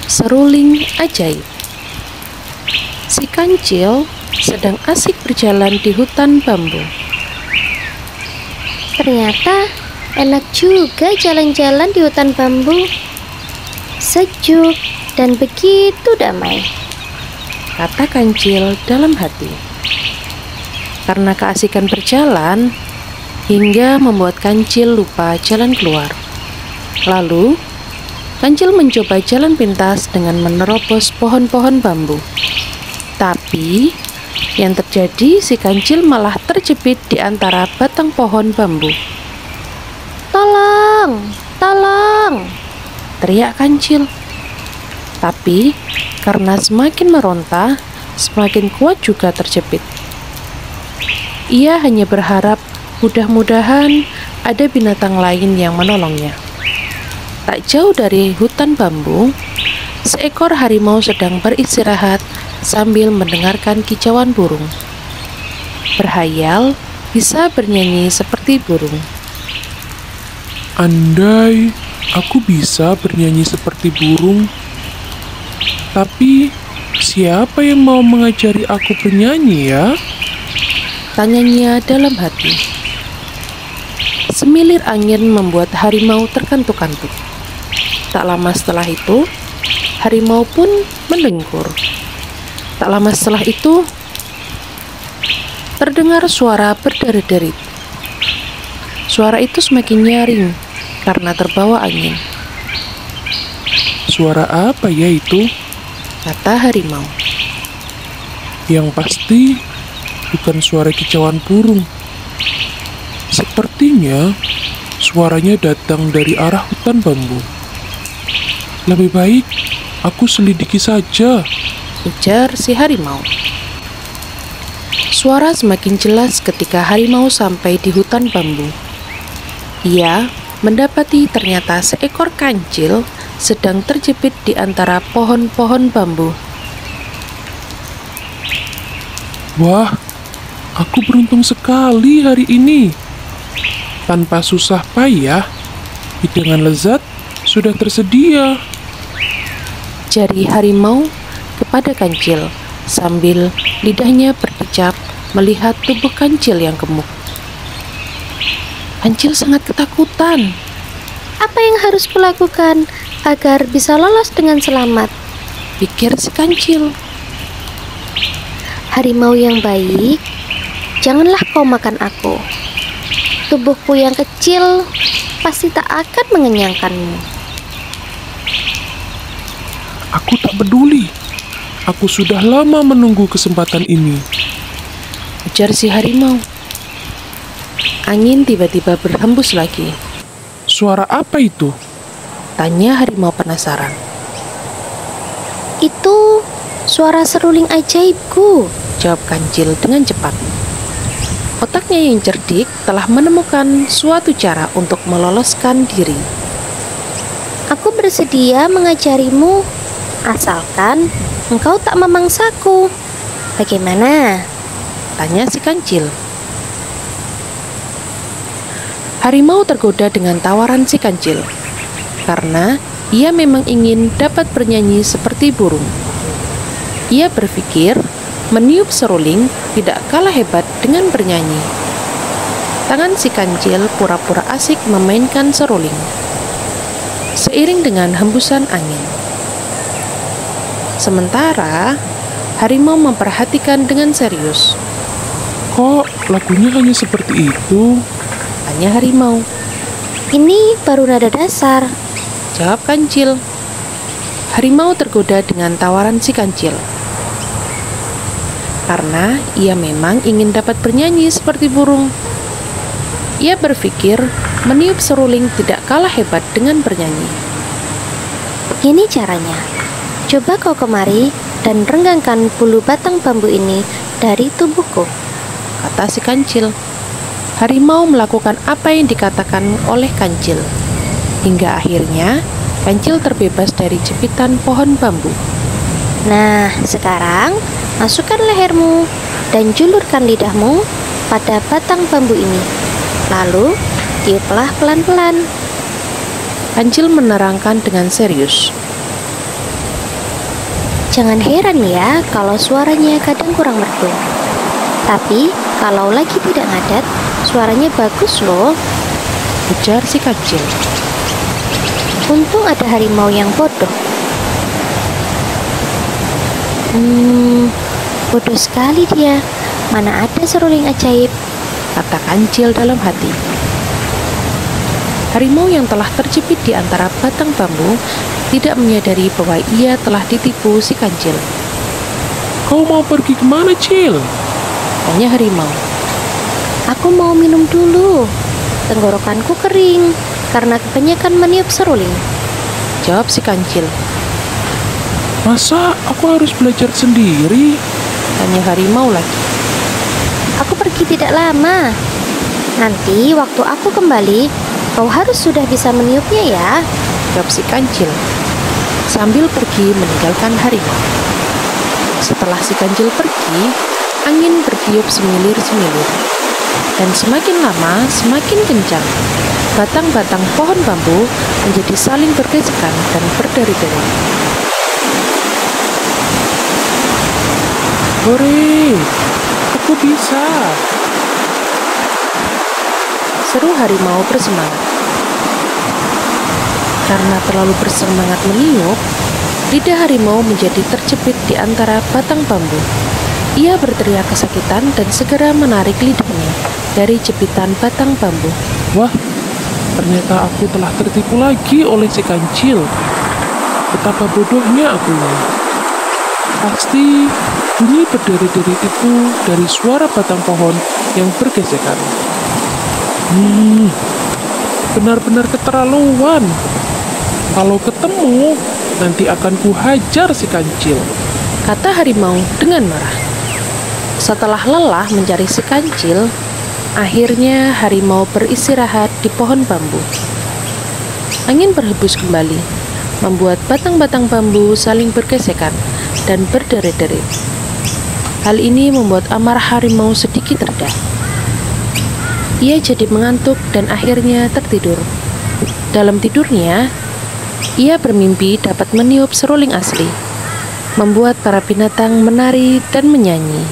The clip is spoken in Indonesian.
Seruling ajaib. Si kancil sedang asik berjalan di hutan bambu. Ternyata enak juga jalan-jalan di hutan bambu. Sejuk dan begitu damai, Kata kancil dalam hati. Karena keasikan berjalan, hingga membuat kancil lupa jalan keluar. Lalu, kancil mencoba jalan pintas dengan menerobos pohon-pohon bambu. Tapi, yang terjadi si kancil malah terjepit di antara batang pohon bambu. "Tolong, tolong!" Teriak kancil. Tapi, karena semakin meronta, semakin kuat juga terjepit. Ia hanya berharap mudah-mudahan ada binatang lain yang menolongnya. Tak jauh dari hutan bambu, seekor harimau sedang beristirahat sambil mendengarkan kicauan burung. Berhayal bisa bernyanyi seperti burung. Andai aku bisa bernyanyi seperti burung, tapi siapa yang mau mengajari aku bernyanyi ya? Tanyanya dalam hati. Semilir angin membuat harimau terkantuk-kantuk. Tak lama setelah itu, harimau pun mendengkur. Tak lama setelah itu, terdengar suara berderit-derit. Suara itu semakin nyaring karena terbawa angin. Suara apa ya itu? Kata harimau. Yang pasti bukan suara kicauan burung. Sepertinya suaranya datang dari arah hutan bambu. Lebih baik aku selidiki saja. Ujar si harimau. Suara semakin jelas ketika harimau sampai di hutan bambu. Ia mendapati ternyata seekor kancil sedang terjepit di antara pohon-pohon bambu. Wah, aku beruntung sekali hari ini. Tanpa susah payah, hidangan lezat sudah tersedia. Jari harimau kepada kancil sambil lidahnya berdecap melihat tubuh kancil yang gemuk. Kancil sangat ketakutan. "Apa yang harus kulakukan agar bisa lolos dengan selamat?" Pikir si kancil. "Harimau yang baik, janganlah kau makan aku. Tubuhku yang kecil pasti tak akan mengenyangkanmu." Aku tak peduli. Aku sudah lama menunggu kesempatan ini. Ujar si harimau. Angin tiba-tiba berhembus lagi. Suara apa itu? Tanya harimau penasaran. "Itu suara seruling ajaibku," Jawab kancil dengan cepat. Otaknya yang cerdik telah menemukan suatu cara untuk meloloskan diri. "Aku bersedia mengajarimu, asalkan engkau tak memangsaku. Bagaimana?" Tanya si kancil. Harimau tergoda dengan tawaran si kancil, karena ia memang ingin dapat bernyanyi seperti burung. Ia berpikir meniup seruling tidak kalah hebat dengan bernyanyi. Tangan si kancil pura-pura asik memainkan seruling, seiring dengan hembusan angin. Sementara, harimau memperhatikan dengan serius. Kok lagunya hanya seperti itu? Tanya harimau. "Ini baru nada dasar." Jawab kancil. Harimau tergoda dengan tawaran si kancil, karena ia memang ingin dapat bernyanyi seperti burung. Ia berpikir meniup seruling tidak kalah hebat dengan bernyanyi. "Ini caranya. Coba kau kemari dan renggangkan bulu batang bambu ini dari tubuhku." Kata si kancil. Harimau melakukan apa yang dikatakan oleh kancil, hingga akhirnya kancil terbebas dari jepitan pohon bambu. "Nah, sekarang masukkan lehermu dan julurkan lidahmu pada batang bambu ini. Lalu tiuplah pelan-pelan." Kancil menerangkan dengan serius. Jangan heran ya kalau suaranya kadang kurang merdu. Tapi kalau lagi tidak ngadat, suaranya bagus loh. Ujar si kancil. Untung ada harimau yang bodoh. Bodoh sekali dia. Mana ada seruling ajaib, Kata kancil dalam hati. Harimau yang telah terjepit di antara batang bambu tidak menyadari bahwa ia telah ditipu si kancil. Kau mau pergi kemana, Cil? Tanya harimau. Aku mau minum dulu. Tenggorokanku kering karena kebanyakan meniup seruling. Jawab si kancil. Masa aku harus belajar sendiri? Tanya harimau lagi. Aku pergi tidak lama. Nanti waktu aku kembali, kau harus sudah bisa meniupnya ya. Jawab si kancil sambil pergi meninggalkan harimau. Setelah si kancil pergi, angin bertiup semilir-semilir. Dan semakin lama, semakin kencang. Batang-batang pohon bambu menjadi saling bergesekan dan berderi-deri. Hore, aku bisa. Seru harimau bersemangat. Karena terlalu bersemangat meniup, lidah harimau menjadi terjepit di antara batang bambu. Ia berteriak kesakitan dan segera menarik lidahnya dari jepitan batang bambu. Wah, ternyata aku telah tertipu lagi oleh si kancil. Betapa bodohnya aku. Pasti bunyi berderi-deri itu dari suara batang pohon yang bergesekan. Benar-benar keterlaluan. Kalau ketemu, nanti akan kuhajar si kancil. Kata harimau dengan marah. Setelah lelah mencari si kancil, akhirnya harimau beristirahat di pohon bambu. Angin berhembus kembali, membuat batang-batang bambu saling bergesekan dan berderi-deri. Hal ini membuat amarah harimau sedikit reda. Ia jadi mengantuk dan akhirnya tertidur. Dalam tidurnya, ia bermimpi dapat meniup seruling asli, membuat para binatang menari dan menyanyi.